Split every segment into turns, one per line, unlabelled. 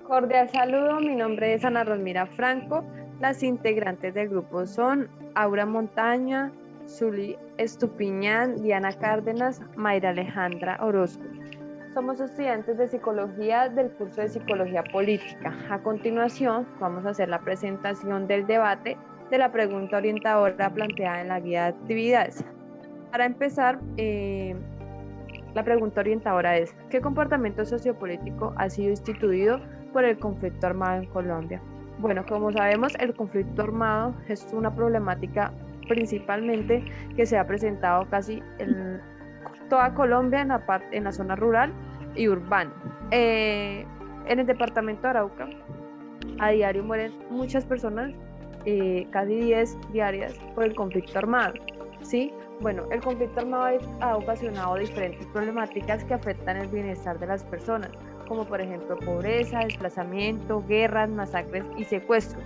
Cordial saludo, mi nombre es Ana Rosmira Franco. Las integrantes del grupo son Aura Montaña, Zuli Estupiñán, Diana Cárdenas, Mayra Alejandra Orozco. Somos estudiantes de Psicología del curso de Psicología Política. A continuación, vamos a hacer la presentación del debate de la pregunta orientadora planteada en la guía de actividades. Para empezar, la pregunta orientadora es: ¿qué comportamiento sociopolítico ha sido instituido por el conflicto armado en Colombia? Bueno, como sabemos, el conflicto armado es una problemática principalmente que se ha presentado casi en toda Colombia, en la zona rural y urbana. En el departamento de Arauca, a diario mueren muchas personas, casi 10 diarias, por el conflicto armado, ¿sí? Bueno, el conflicto armado ha ocasionado diferentes problemáticas que afectan el bienestar de las personas, como por ejemplo pobreza, desplazamiento, guerras, masacres y secuestros.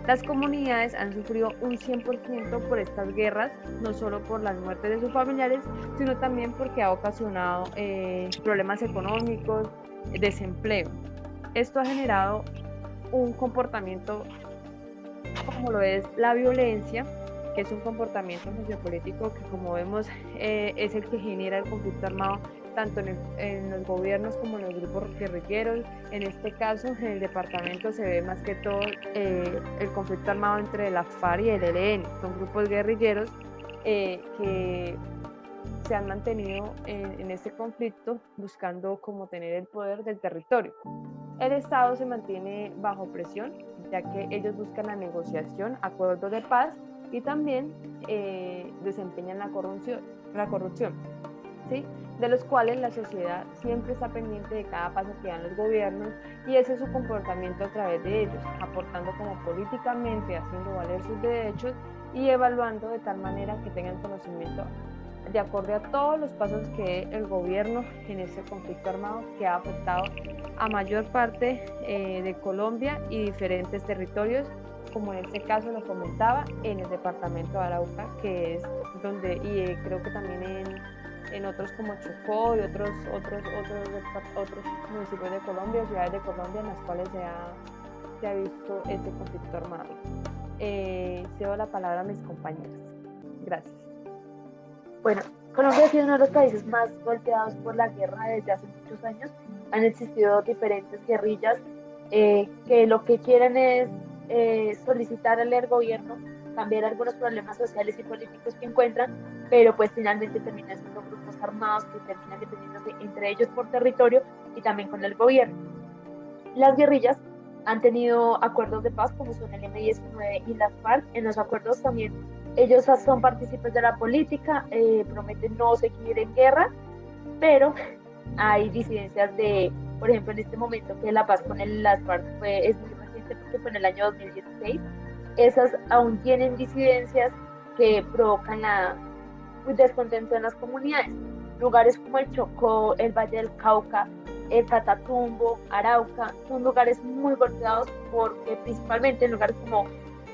Las comunidades han sufrido un 100% por estas guerras, no solo por las muertes de sus familiares, sino también porque ha ocasionado problemas económicos, desempleo. Esto ha generado un comportamiento como lo es la violencia, que es un comportamiento sociopolítico que, como vemos, es el que genera el conflicto armado tanto en los gobiernos como en los grupos guerrilleros. En este caso, en el departamento se ve más que todo el conflicto armado entre la FARC y el ELN. Son grupos guerrilleros que se han mantenido en este conflicto buscando como tener el poder del territorio. El Estado se mantiene bajo presión, ya que ellos buscan la negociación, acuerdos de paz, y también desempeñan la corrupción, ¿sí? De los cuales la sociedad siempre está pendiente de cada paso que dan los gobiernos, y ese es su comportamiento a través de ellos, aportando como políticamente, haciendo valer sus derechos y evaluando de tal manera que tengan conocimiento de acuerdo a todos los pasos que el gobierno en este conflicto armado que ha afectado a mayor parte de Colombia y diferentes territorios, como en este caso lo comentaba, en el departamento de Arauca, que es donde, y creo que también en otros como Chocó y otros municipios de Colombia, ciudades de Colombia, en las cuales se ha visto este conflicto armado. Cedo la palabra a mis compañeras. Gracias.
Bueno, Colombia ha sido uno de los países más golpeados por la guerra desde hace muchos años. Han existido diferentes guerrillas que lo que quieren es solicitarle al gobierno cambiar algunos problemas sociales y políticos que encuentran, pero pues finalmente terminan siendo grupos armados que terminan defendiéndose entre ellos por territorio y también con el gobierno. Las guerrillas han tenido acuerdos de paz como son el M-19 y las FARC. En los acuerdos también ellos son partícipes de la política, prometen no seguir en guerra, pero hay disidencias de, por ejemplo, en este momento que la paz con las FARC es muy reciente porque fue en el año 2016, esas aún tienen disidencias que provocan la descontento en las comunidades. Lugares como el Chocó, el Valle del Cauca, el Catatumbo, Arauca, son lugares muy golpeados porque principalmente en lugares como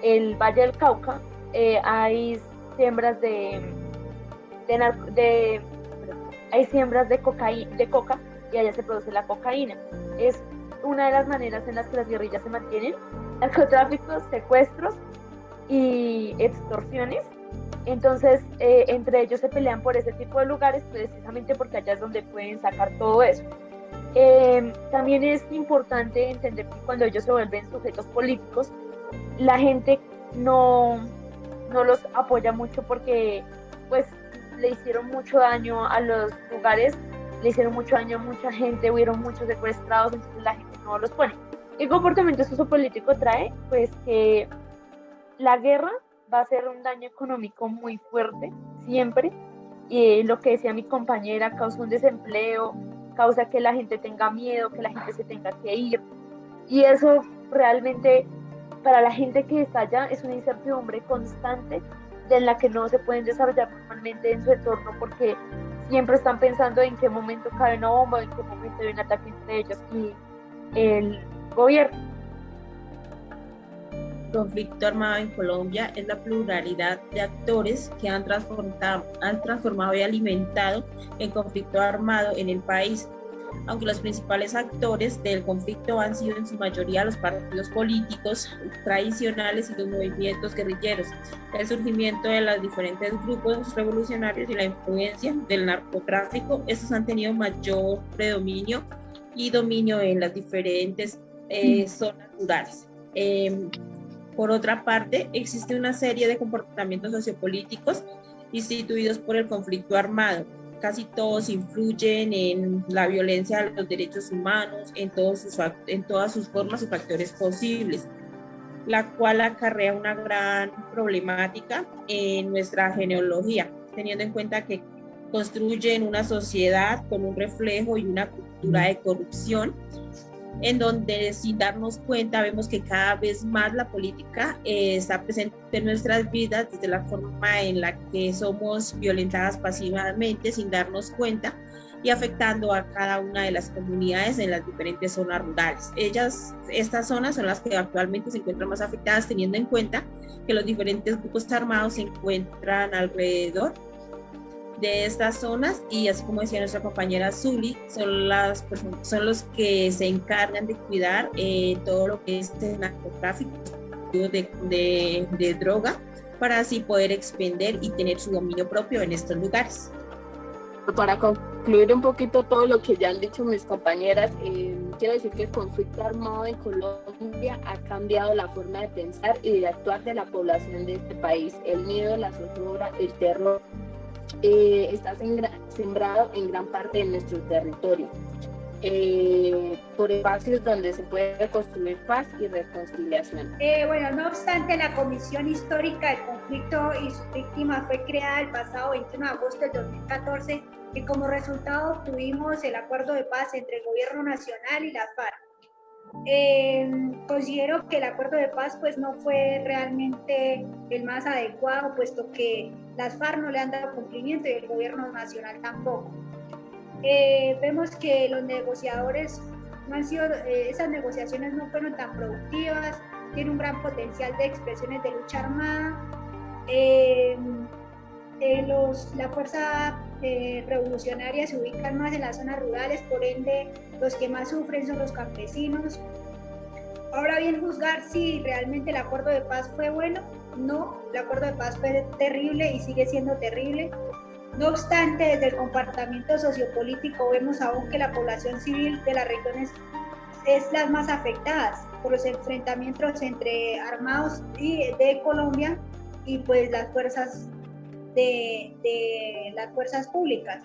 el Valle del Cauca hay siembras hay siembras de coca y allá se produce la cocaína. Es una de las maneras en las que las guerrillas se mantienen: narcotráficos, secuestros y extorsiones. Entonces, entre ellos se pelean por ese tipo de lugares precisamente porque allá es donde pueden sacar todo eso. También es importante entender que cuando ellos se vuelven sujetos políticos, la gente no los apoya mucho porque pues le hicieron mucho daño a los lugares, le hicieron mucho daño a mucha gente, hubieron muchos secuestrados, entonces la gente no los pone. ¿Qué comportamiento sociopolítico trae? Pues que la guerra va a ser un daño económico muy fuerte, siempre, y lo que decía mi compañera, causa un desempleo, causa que la gente tenga miedo, que la gente se tenga que ir, y eso realmente para la gente que está allá es una incertidumbre constante de la que no se pueden desarrollar normalmente en su entorno porque siempre están pensando en qué momento cae una bomba, en qué momento hay un ataque entre ellos y el gobierno.
El conflicto armado en Colombia es la pluralidad de actores que han transformado y alimentado el conflicto armado en el país. aunque los principales actores del conflicto han sido en su mayoría los partidos políticos tradicionales y los movimientos guerrilleros. El surgimiento de los diferentes grupos revolucionarios y la influencia del narcotráfico, estos han tenido mayor predominio y dominio en las diferentes zonas rurales. Por otra parte, existe una serie de comportamientos sociopolíticos instituidos por el conflicto armado. Casi todos influyen en la violencia a los derechos humanos en todas sus formas y factores posibles, la cual acarrea una gran problemática en nuestra genealogía, teniendo en cuenta que construyen una sociedad con un reflejo y una cultura de corrupción, en donde sin darnos cuenta vemos que cada vez más la política está presente en nuestras vidas desde la forma en la que somos violentadas pasivamente sin darnos cuenta y afectando a cada una de las comunidades en las diferentes zonas rurales. Estas zonas son las que actualmente se encuentran más afectadas, teniendo en cuenta que los diferentes grupos armados se encuentran alrededor de estas zonas y, así como decía nuestra compañera Zuli, son los que se encargan de cuidar todo lo que es el narcotráfico de droga, para así poder expender y tener su dominio propio en estos lugares.
Para concluir un poquito todo lo que ya han dicho mis compañeras, quiero decir que el conflicto armado en Colombia ha cambiado la forma de pensar y de actuar de la población de este país. El miedo, la zozobra, el terror está sembrado en gran parte de nuestro territorio, por espacios donde se puede construir paz y reconciliación.
Bueno, no obstante, la Comisión Histórica del Conflicto y sus víctimas fue creada el pasado 21 de agosto del 2014 y como resultado obtuvimos el acuerdo de paz entre el Gobierno Nacional y las FARC. Considero que el acuerdo de paz pues no fue realmente el más adecuado, puesto que las FARC no le han dado cumplimiento y el gobierno nacional tampoco. Vemos que los negociadores no han sido, esas negociaciones no fueron tan productivas, tiene un gran potencial de expresiones de lucha armada. La fuerza revolucionaria se ubican más en las zonas rurales, por ende los que más sufren son los campesinos. Ahora bien, juzgar si realmente el acuerdo de paz fue bueno, no, el acuerdo de paz fue terrible y sigue siendo terrible. No obstante, desde el comportamiento sociopolítico vemos aún que la población civil de las regiones es las más afectadas por los enfrentamientos entre armados de Colombia y pues las fuerzas de las fuerzas públicas.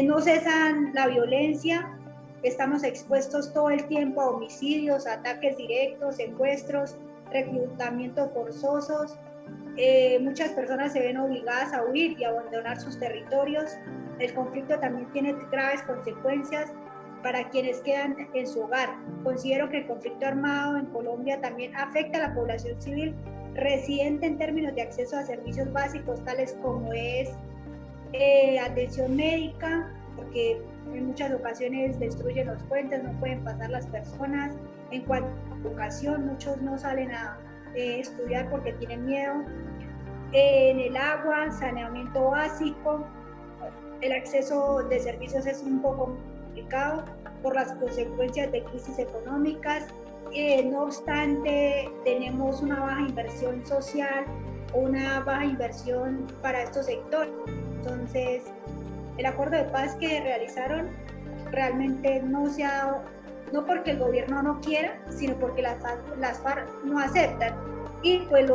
No cesan la violencia, estamos expuestos todo el tiempo a homicidios, ataques directos, secuestros, reclutamientos forzosos. Muchas personas se ven obligadas a huir y abandonar sus territorios. El conflicto también tiene graves consecuencias para quienes quedan en su hogar. Considero que el conflicto armado en Colombia también afecta a la población civil residente en términos de acceso a servicios básicos tales como es atención médica, porque en muchas ocasiones destruyen los puentes, no pueden pasar las personas. En cuanto a educación, muchos no salen a estudiar porque tienen miedo. En el agua, saneamiento básico, el acceso de servicios es un poco complicado por las consecuencias de crisis económicas. No obstante, tenemos una baja inversión social, una baja inversión para estos sectores. Entonces, el acuerdo de paz que realizaron realmente no se ha dado, no porque el gobierno no quiera, sino porque las FARC no aceptan. Y pues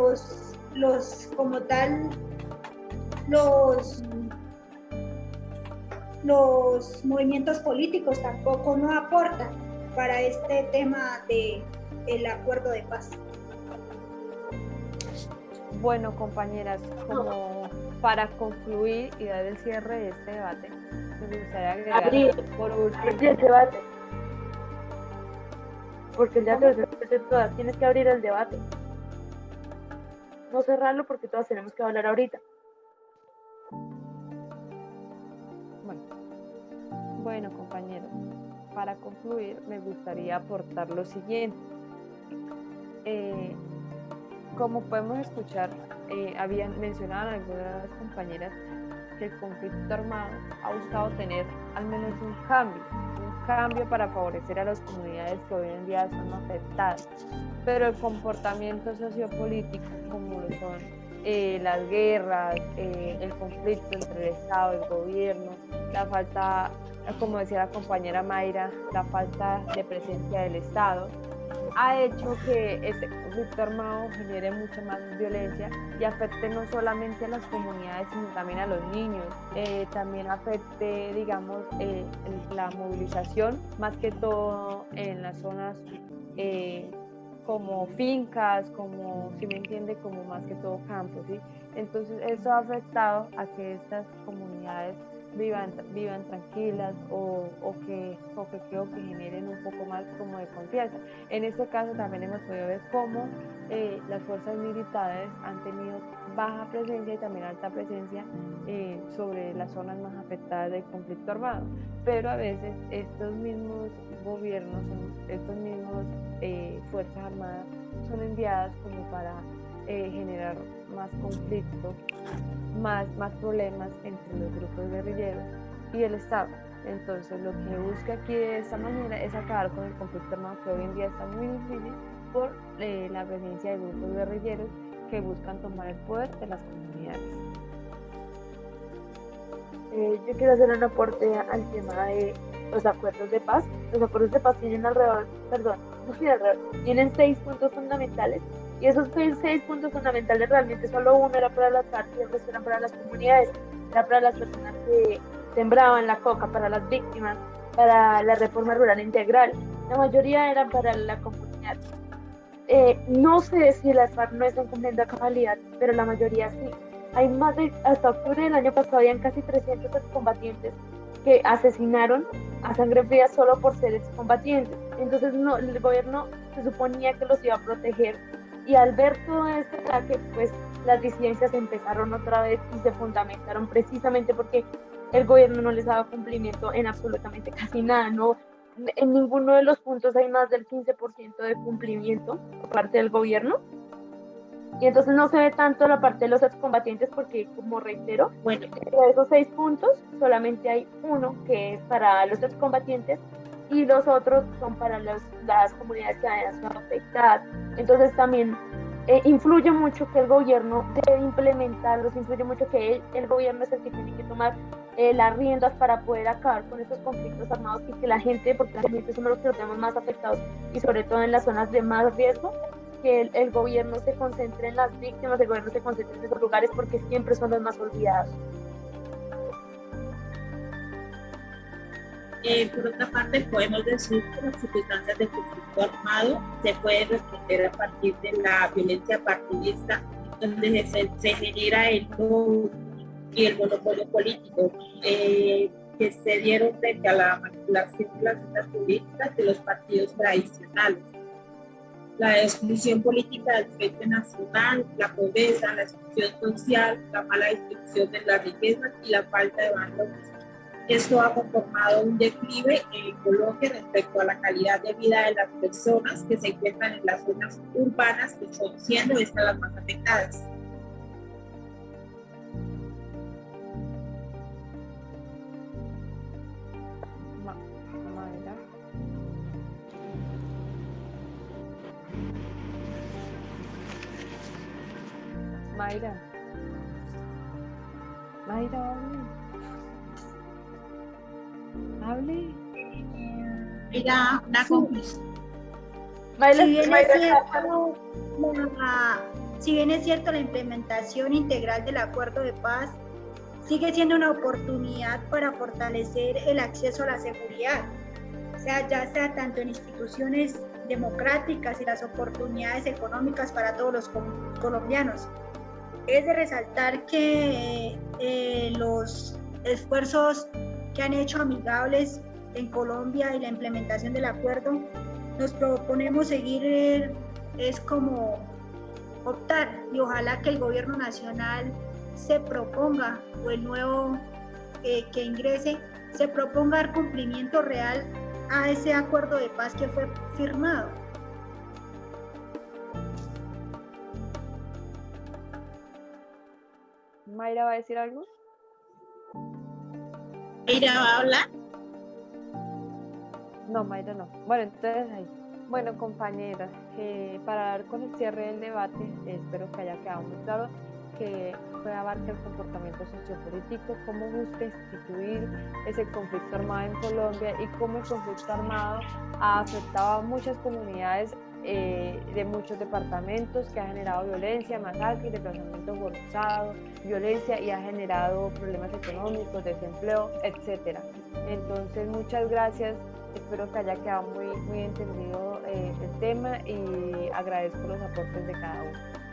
como tal, los movimientos políticos tampoco no aportan para este tema del acuerdo de paz.
Bueno, compañeras, como para concluir y dar el cierre de este debate, me gustaría agregar por último
el debate. Porque ya todas tienes que abrir el debate. No cerrarlo porque todas tenemos que hablar ahorita.
Bueno, compañeros, para concluir me gustaría aportar lo siguiente. Como podemos escuchar, habían mencionado algunas compañeras que el conflicto armado ha buscado tener al menos un cambio para favorecer a las comunidades que hoy en día son afectadas, pero el comportamiento sociopolítico, como lo son las guerras, el conflicto entre el Estado y el gobierno, la falta, como decía la compañera Mayra, la falta de presencia del Estado, ha hecho que este conflicto armado genere mucha más violencia y afecte no solamente a las comunidades, sino también a los niños. También afecte, digamos, la movilización, más que todo en las zonas como fincas, como, si me entiende, como más que todo campos, ¿sí? Entonces eso ha afectado a que estas comunidades vivan tranquilas o que creo que generen un poco más como de confianza. En este caso también hemos podido ver cómo las fuerzas militares han tenido baja presencia y también alta presencia sobre las zonas más afectadas del conflicto armado, pero a veces estos mismos gobiernos, estos mismos fuerzas armadas son enviadas como para generar más conflicto, más problemas entre los grupos guerrilleros y el Estado. Entonces lo que busca aquí de esta manera es acabar con el conflicto armado, que hoy en día está muy difícil por la presencia de grupos guerrilleros que buscan tomar el poder de las comunidades.
Yo quiero hacer un aporte al tema de los acuerdos de paz. Los acuerdos de paz tienen tienen 6 puntos fundamentales, y esos 6 puntos fundamentales realmente solo uno era para las partes y el resto eran para las comunidades, era para las personas que sembraban la coca, para las víctimas, para la reforma rural integral. La mayoría eran para la comunidad. No sé si las FARC no están cumpliendo a cabalidad, pero la mayoría sí. Hay hasta octubre del año pasado habían casi 300 excombatientes que asesinaron a sangre fría solo por ser excombatientes. Entonces el gobierno se suponía que los iba a proteger, y al ver todo este ataque, pues las disidencias empezaron otra vez y se fundamentaron precisamente porque el gobierno no les daba cumplimiento en absolutamente casi nada, ¿no? En ninguno de los puntos hay más del 15% de cumplimiento por parte del gobierno. Y entonces no se ve tanto la parte de los excombatientes porque, como reitero,
Bueno,
de esos 6 puntos solamente hay uno que es para los excombatientes y los otros son para las comunidades que hayan sido afectadas. Entonces también influye mucho que el gobierno debe implementarlos, influye mucho que el gobierno es el que tiene que tomar las riendas para poder acabar con estos conflictos armados, y que la gente, porque la gente somos los que los tenemos más afectados y sobre todo en las zonas de más riesgo, que el gobierno se concentre en las víctimas, el gobierno se concentre en esos lugares porque siempre son los más olvidados.
Por otra parte, podemos decir que las circunstancias de conflicto armado se pueden responder a partir de la violencia partidista, donde se genera el no y el monopolio político, que se dieron frente a la manipulación de las fuerzas políticas de los partidos tradicionales. La exclusión política del Frente Nacional, la pobreza, la exclusión social, la mala distribución de las riquezas y la falta de valores. Esto ha conformado un declive en Colombia respecto a la calidad de vida de las personas que se encuentran en las zonas urbanas, que son siendo estas las más afectadas.
Mayra, hable.
Mira, una conclusión.
Si bien es cierto, la implementación integral del acuerdo de paz sigue siendo una oportunidad para fortalecer el acceso a la seguridad, ya sea tanto en instituciones democráticas y las oportunidades económicas para todos los colombianos. Es de resaltar que los esfuerzos que han hecho amigables en Colombia y la implementación del acuerdo, nos proponemos seguir, es como optar, y ojalá que el gobierno nacional se proponga, o el nuevo que ingrese, se proponga dar cumplimiento real a ese acuerdo de paz que fue firmado.
¿Mayra va a decir algo?
¿Mayra va a hablar?
No, Mayra no. Bueno, entonces ahí. Bueno, compañeras, para dar con el cierre del debate, espero que haya quedado muy claro que fue abarca el comportamiento sociopolítico, cómo busca instituir ese conflicto armado en Colombia y cómo el conflicto armado ha afectado a muchas comunidades de muchos departamentos, que ha generado violencia, masacres, desplazamiento forzado, violencia y ha generado problemas económicos, desempleo, etcétera. Entonces, muchas gracias. Espero que haya quedado muy entendido el tema y agradezco los aportes de cada uno.